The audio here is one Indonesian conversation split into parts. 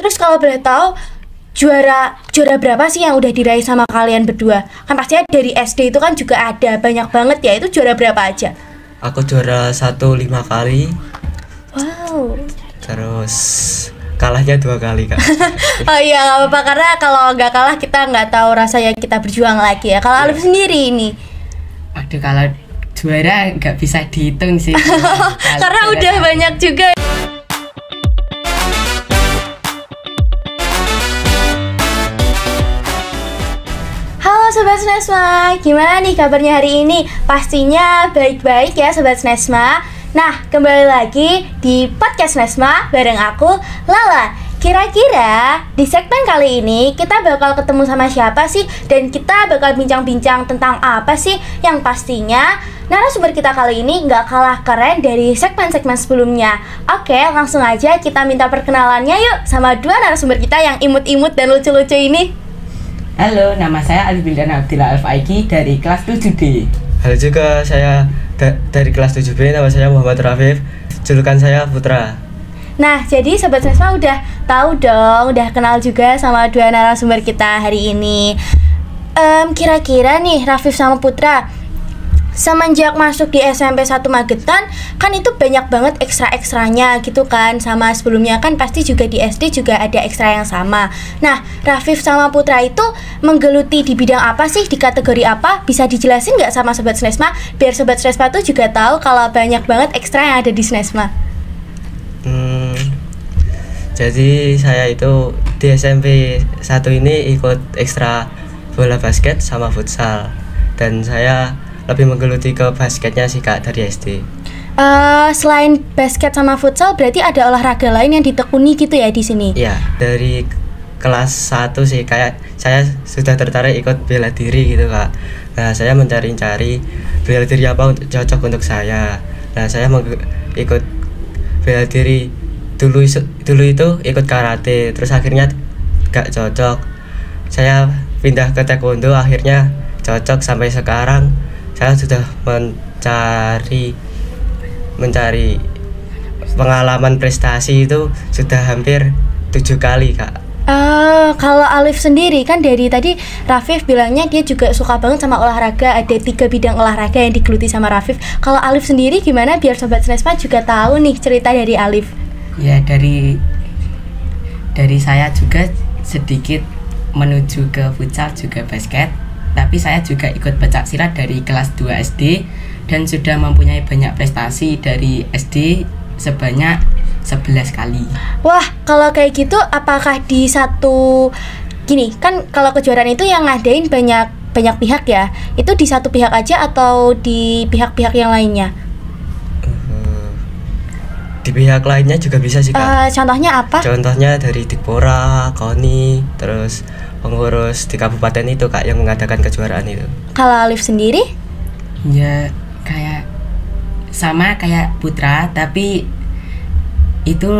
terus kalau boleh tahu juara berapa sih yang udah diraih sama kalian berdua? Kan pastinya dari SD itu kan juga ada banyak banget ya. Itu juara berapa aja? Aku juara 1 5 kali. Wow. Terus kalahnya 2 kali Kak. Oh iya, nggak apa-apa, karena kalau nggak kalah kita nggak tahu rasanya kita berjuang lagi ya. Kalau Alif sendiri ini? Aduh, kalau juara nggak bisa dihitung sih. Karena udah banyak juga. Halo Sobat Snesma, gimana nih kabarnya hari ini? Pastinya baik-baik ya Sobat Snesma. Nah, kembali lagi di podcast Snesma bareng aku, Lala. Kira-kira di segmen kali ini kita bakal ketemu sama siapa sih? Dan kita bakal bincang-bincang tentang apa sih? Yang pastinya narasumber kita kali ini nggak kalah keren dari segmen-segmen sebelumnya. Oke, langsung aja kita minta perkenalannya yuk sama dua narasumber kita yang imut-imut dan lucu-lucu ini. Halo, nama saya Alif Bildan Abdillah Al-Faiki dari kelas 7D. Halo juga, saya dari kelas 7B, nama saya Muhammad Rafif, julukan saya Putra. Nah, jadi Sobat Snesma udah tahu dong, udah kenal juga sama dua narasumber kita hari ini. Kira-kira nih Rafif sama Putra, semenjak masuk di SMP 1 Magetan kan itu banyak banget ekstra-ekstranya gitu kan. Sama sebelumnya kan pasti juga di SD juga ada ekstra yang sama. Nah, Rafif sama Putra itu menggeluti di bidang apa sih? Di kategori apa? Bisa dijelasin nggak sama Sobat Snesma? Biar Sobat Snesma tuh juga tahu kalau banyak banget ekstra yang ada di Snesma. Jadi saya itu di SMP 1 ini ikut ekstra bola basket sama futsal. Dan saya lebih menggeluti ke basketnya sih Kak dari SD. Selain basket sama futsal, berarti ada olahraga lain yang ditekuni gitu ya di sini? Iya, dari kelas 1 sih kayak saya sudah tertarik ikut bela diri gitu Kak. Nah, saya mencari-cari bela diri apa cocok untuk saya. Nah, saya ikut bela diri dulu itu ikut karate, terus akhirnya gak cocok. Saya pindah ke taekwondo, akhirnya cocok. Sampai sekarang saya sudah mencari pengalaman prestasi itu sudah hampir 7 kali Kak. Kalau Alif sendiri kan dari tadi Rafif bilangnya dia juga suka banget sama olahraga. Ada 3 bidang olahraga yang digeluti sama Rafif. Kalau Alif sendiri gimana biar Sobat Snesma juga tahu nih cerita dari Alif? Ya, dari saya juga sedikit menuju ke futsal juga basket. Tapi saya juga ikut pencak silat dari kelas 2 SD dan sudah mempunyai banyak prestasi dari SD sebanyak 11 kali. Wah, kalau kayak gitu apakah di satu gini kan kalau kejuaraan itu yang ngadain banyak pihak ya? Itu di satu pihak aja atau di pihak-pihak yang lainnya? Di pihak lainnya juga bisa sih Kak. Contohnya apa? Contohnya dari Dikpora, KONI, terus pengurus di kabupaten itu Kak yang mengadakan kejuaraan itu. Kalau Alif sendiri? Ya kayak sama kayak Putra, tapi itu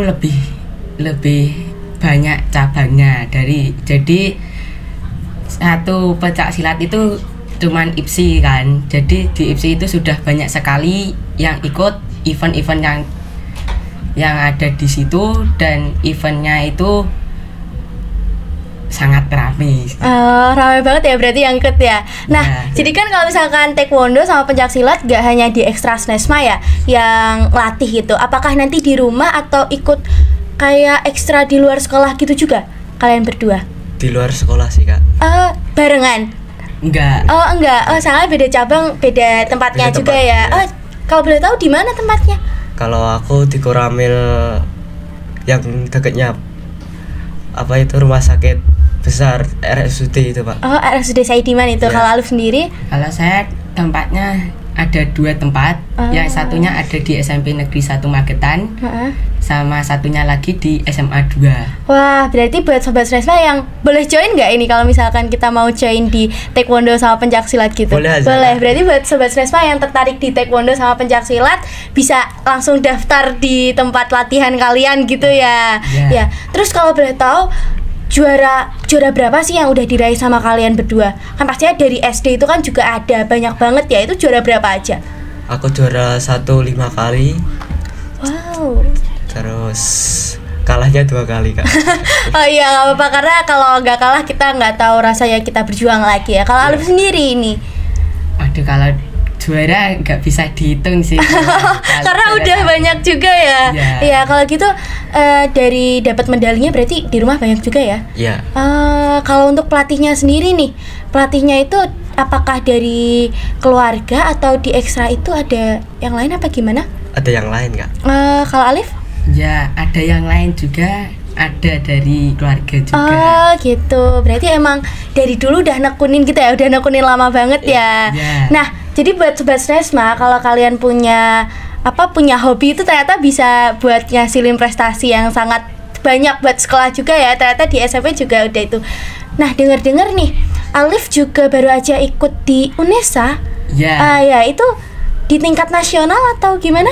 lebih banyak cabangnya. Jadi satu pencak silat itu cuman IPSI kan. Jadi di IPSI itu sudah banyak sekali yang ikut event-event yang ada di situ, dan eventnya itu sangat ramai. Ramai banget ya berarti yang ikut ya. Nah, jadi kan kalau misalkan taekwondo sama pencaksilat gak hanya di ekstra Snesma ya yang latih gitu. Apakah nanti di rumah atau ikut kayak ekstra di luar sekolah gitu juga kalian berdua? Di luar sekolah sih Kak. Barengan? Enggak. Soalnya beda cabang, beda tempatnya beda juga tempat, ya. Kalau boleh tahu di mana tempatnya? Kalau aku di Koramil yang dekatnya apa itu rumah sakit besar RSUD itu Pak. RSUD Saidiman itu. Ya. Kalau Alif sendiri? Kalau saya tempatnya ada 2 tempat. Yang satunya ada di SMP Negeri 1 Magetan, sama satunya lagi di SMA 2. Wah, berarti buat Sobat Snesma yang boleh join nggak ini kalau misalkan kita mau join di taekwondo sama pencaksilat gitu? Boleh aja. Boleh. Berarti buat Sobat Snesma yang tertarik di taekwondo sama pencaksilat bisa langsung daftar di tempat latihan kalian gitu ya. Ya. Terus kalau boleh tahu juara berapa sih yang udah diraih sama kalian berdua? Kan pastinya dari SD itu kan juga ada banyak banget ya. Itu juara berapa aja? Aku juara 1 5 kali. Wow. Terus kalahnya 2 kali Kak. Oh iya, nggak apa-apa, karena kalau nggak kalah kita nggak tahu rasanya kita berjuang lagi ya. Kalau Alif sendiri ini, Aduh, kalau juara nggak bisa dihitung sih. karena udah banyak juga ya. Iya. Iya, kalau gitu dari dapat medalinya berarti di rumah banyak juga ya. Iya. Kalau untuk pelatihnya sendiri nih, pelatihnya itu apakah dari keluarga atau di ekstra itu ada yang lain apa gimana? Ada yang lain Kak? Kalau Alif? Ya, ada yang lain juga, ada dari keluarga juga. Oh gitu, berarti emang dari dulu udah nekunin gitu ya, udah nekunin lama banget ya. Iya. Nah, jadi buat Sobat Snesma, kalau kalian punya hobi itu ternyata bisa buat ngasilin prestasi yang sangat banyak buat sekolah juga ya. Ternyata di SMP juga udah itu. Nah, dengar-dengar nih, Alif juga baru aja ikut di UNESA. Ya, Ya, itu di tingkat nasional atau gimana?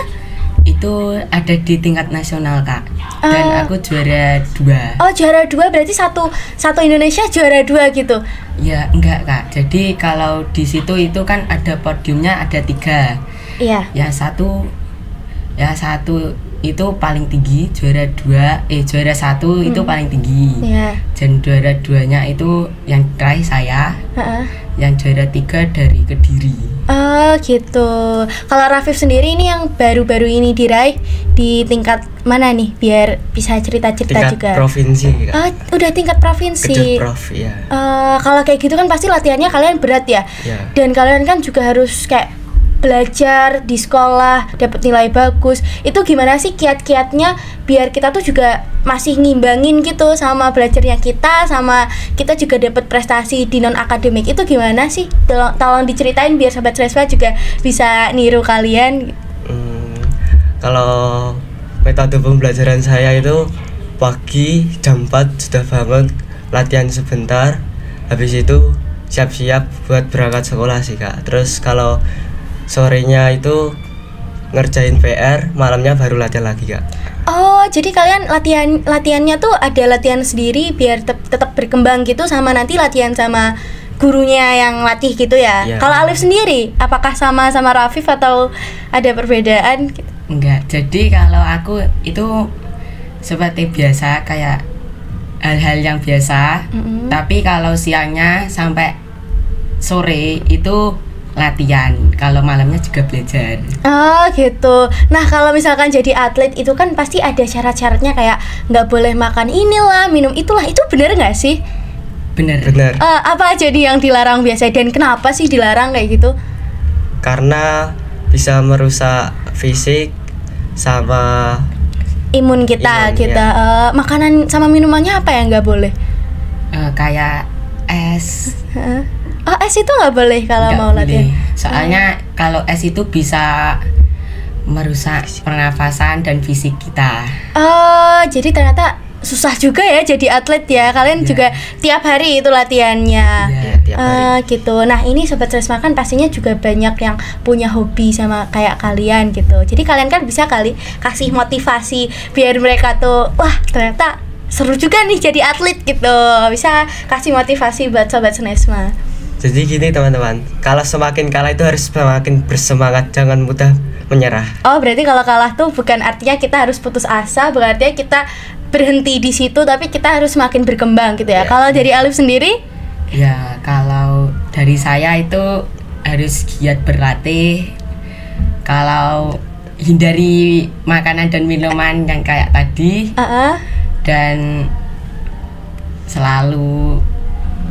itu ada di tingkat nasional Kak. Dan aku juara 2. Oh, juara 2 berarti satu Indonesia juara 2 gitu. Ya enggak Kak. Jadi kalau di situ itu kan ada podiumnya ada 3. Iya. Yang satu itu paling tinggi, juara 1 itu paling tinggi. Iya. Dan juara 2-nya itu yang terakhir saya. Heeh. Yang juara 3 dari Kediri. Oh gitu. Kalau Rafif sendiri ini yang baru-baru ini diraih di tingkat mana nih? Biar bisa cerita-cerita Tingkat juga. provinsi Kak. Oh, udah tingkat provinsi. Kedut-prof ya. Kalau kayak gitu kan pasti latihannya kalian berat ya. Iya. Dan kalian kan juga harus kayak belajar di sekolah, dapat nilai bagus. Itu gimana sih kiat-kiatnya biar kita tuh juga masih ngimbangin gitu sama belajarnya kita, sama kita juga dapat prestasi di non akademik. Itu gimana sih? Tolong diceritain biar Sobat Sreswa juga bisa niru kalian. Kalau metode pembelajaran saya itu pagi jam 4 sudah bangun, latihan sebentar, habis itu siap-siap buat berangkat sekolah sih Kak. Terus kalau sorenya itu ngerjain PR, malamnya baru latihan lagi Kak. Oh, jadi kalian latihannya tuh ada latihan sendiri biar tetap berkembang gitu, sama nanti latihan sama gurunya yang latih gitu ya. Iya. Kalau Alif sendiri, apakah sama Rafif atau ada perbedaan? Enggak. Jadi kalau aku itu seperti biasa, kayak hal-hal yang biasa. Tapi kalau siangnya sampai sore itu latihan, kalau malamnya juga belajar. Oh gitu. Nah, kalau misalkan jadi atlet itu kan pasti ada syarat-syaratnya, kayak nggak boleh makan inilah, minum itulah. Itu bener nggak sih? Bener. Apa aja nih yang dilarang biasa, dan kenapa sih dilarang kayak gitu? Karena bisa merusak fisik sama Imun kita. Imun, Makanan sama minumannya apa yang nggak boleh? Kayak es. Oh, es itu nggak boleh kalau Nggak mau latihan. boleh. Soalnya kalau es itu bisa merusak pernafasan dan fisik kita. Oh, jadi ternyata susah juga ya jadi atlet ya. Kalian Iya. juga tiap hari itu latihannya. Iya. tiap hari. Gitu. Nah, ini Sobat Sresma kan pastinya juga banyak yang punya hobi sama kayak kalian gitu. Jadi kalian kan bisa kali kasih motivasi biar mereka tuh, wah ternyata seru juga nih jadi atlet gitu. Bisa kasih motivasi buat Sobat Sresma. Jadi gini teman-teman, kalau semakin kalah itu harus semakin bersemangat, jangan mudah menyerah. Oh, berarti kalau kalah tuh bukan artinya kita harus putus asa, bukan artinya kita berhenti di situ, tapi kita harus semakin berkembang gitu ya. Ya. Kalau dari Alif sendiri? Ya, kalau dari saya itu harus giat berlatih. Kalau hindari makanan dan minuman yang kayak tadi, dan selalu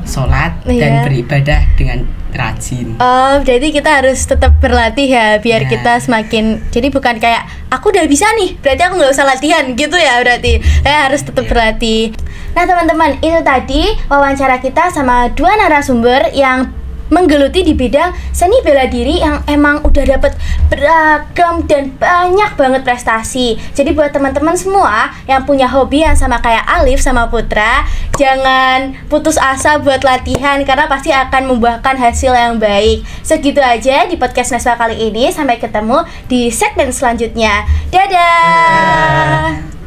sholat dan Iya. beribadah dengan rajin. Oh, berarti kita harus tetap berlatih ya, biar Ya. kita semakin, jadi bukan kayak aku udah bisa nih, berarti aku nggak usah latihan gitu ya, berarti harus tetap berlatih. Nah teman-teman, itu tadi wawancara kita sama 2 narasumber yang menggeluti di bidang seni bela diri yang emang udah dapet beragam dan banyak banget prestasi. Jadi buat teman-teman semua yang punya hobi yang sama kayak Alif sama Putra, jangan putus asa buat latihan karena pasti akan membuahkan hasil yang baik. Segitu aja di podcast Neswa kali ini. Sampai ketemu di segmen selanjutnya. Dadah.